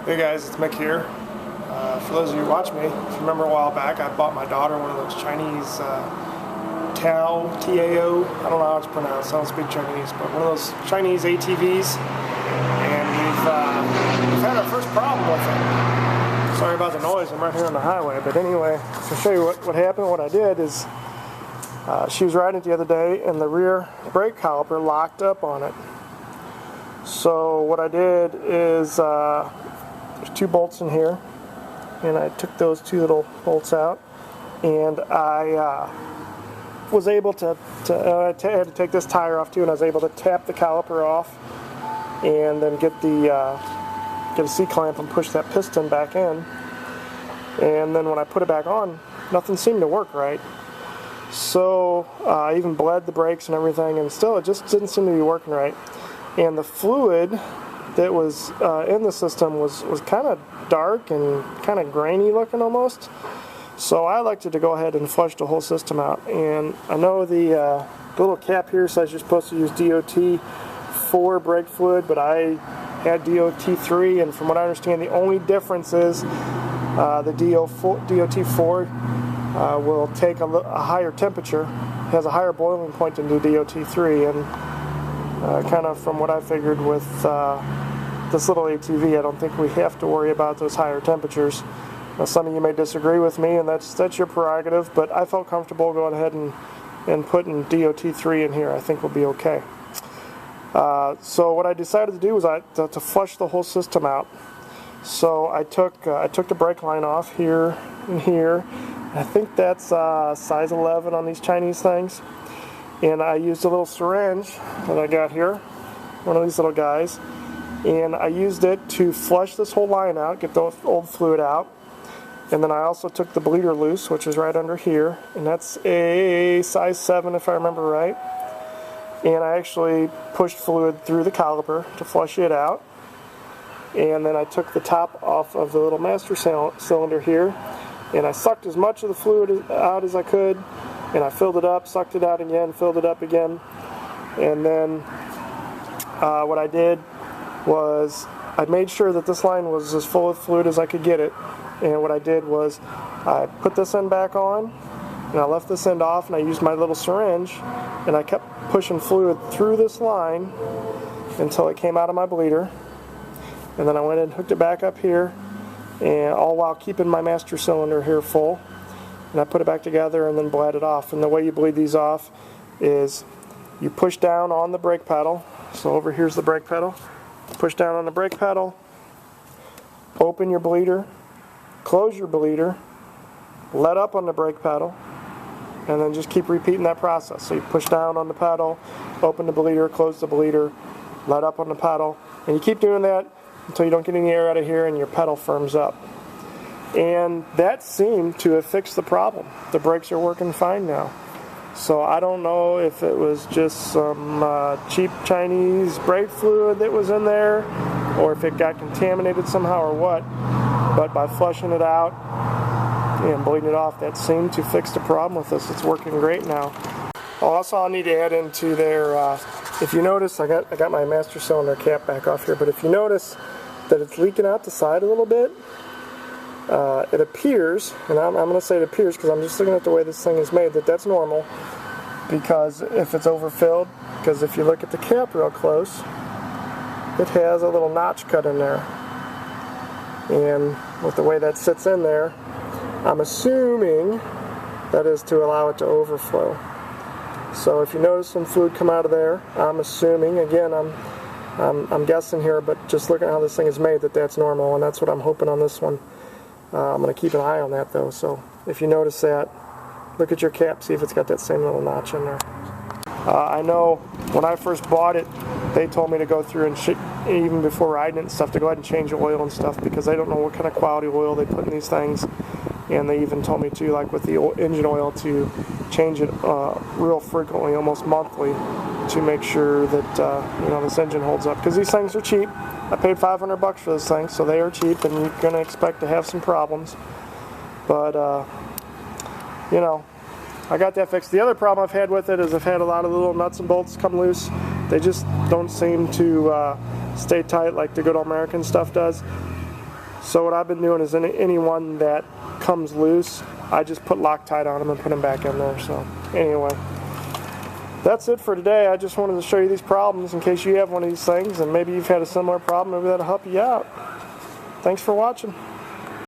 Hey guys, it's Mick here. For those of you who watch me, if you remember a while back, I bought my daughter one of those Chinese Tao, T-A-O, I don't know how it's pronounced, I don't speak Chinese, but one of those Chinese ATVs, and we've had our first problem with it. Sorry about the noise, I'm right here on the highway, but anyway, to show you what happened, what I did is, she was riding it the other day, and the rear brake caliper locked up on it. So what I did is, there's two bolts in here, and I took those two little bolts out, and I was able to I had to take this tire off too, and I was able to tap the caliper off, and then get a C-clamp and push that piston back in. And then when I put it back on, nothing seemed to work right. So I even bled the brakes and everything, and still it just didn't seem to be working right. And the fluid that was in the system was kind of dark and kind of grainy looking almost. So I elected to go ahead and flush the whole system out. And I know the little cap here says you're supposed to use DOT4 brake fluid, but I had DOT3, and from what I understand, the only difference is the DOT4 will take a higher temperature, has a higher boiling point than the DOT3, and kind of from what I figured with this little ATV, I don't think we have to worry about those higher temperatures. Now, some of you may disagree with me, and that's your prerogative, but I felt comfortable going ahead and putting DOT3 in here. I think we'll be okay. So what I decided to do was to flush the whole system out. So I took the brake line off here and here. I think that's size 11 on these Chinese things. And I used a little syringe that I got here, one of these little guys, and I used it to flush this whole line out, get the old fluid out. And then I also took the bleeder loose, which is right under here, and that's a size 7 if I remember right. And I actually pushed fluid through the caliper to flush it out. And then I took the top off of the little master cylinder here, and I sucked as much of the fluid out as I could, and I filled it up, sucked it out again, filled it up again. And then what I did was I made sure that this line was as full of fluid as I could get it. And what I did was I put this end back on, and I left this end off, and I used my little syringe, and I kept pushing fluid through this line until it came out of my bleeder. And then I went and hooked it back up here, and all while keeping my master cylinder here full. And I put it back together and then bled it off. And the way you bleed these off is you push down on the brake pedal. So over here's the brake pedal. Push down on the brake pedal, open your bleeder, close your bleeder, let up on the brake pedal, and then just keep repeating that process. So you push down on the pedal, open the bleeder, close the bleeder, let up on the pedal, and you keep doing that until you don't get any air out of here and your pedal firms up. And that seemed to have fixed the problem. The brakes are working fine now. So I don't know if it was just some cheap Chinese brake fluid that was in there, or if it got contaminated somehow or what, but by flushing it out and bleeding it off, that seemed to fix the problem with this. It's working great now. Also, I'll need to add into there, if you notice, I got my master cylinder cap back off here, but if you notice that it's leaking out the side a little bit, it appears, and I'm going to say it appears because I'm just looking at the way this thing is made, that's normal, because if it's overfilled, because if you look at the cap real close, it has a little notch cut in there. And with the way that sits in there, I'm assuming that is to allow it to overflow. So if you notice some fluid come out of there, I'm assuming, again, I'm guessing here, but just looking at how this thing is made, that's normal, and that's what I'm hoping on this one. I'm going to keep an eye on that though, so if you notice that, look at your cap, see if it's got that same little notch in there. I know when I first bought it, they told me to go through and even before riding it and stuff, to go ahead and change the oil and stuff, because they don't know what kind of quality oil they put in these things. And they even told me to, like with the engine oil, to change it real frequently, almost monthly, to make sure that this engine holds up. Because these things are cheap. I paid $500 for this thing, so they are cheap, and you're going to expect to have some problems. But I got that fixed. The other problem I've had with it is I've had a lot of little nuts and bolts come loose. They just don't seem to stay tight like the good old American stuff does. So what I've been doing is any one that comes loose, I just put Loctite on them and put them back in there. So anyway, that's it for today. I just wanted to show you these problems in case you have one of these things and maybe you've had a similar problem. Maybe that'll help you out. Thanks for watching.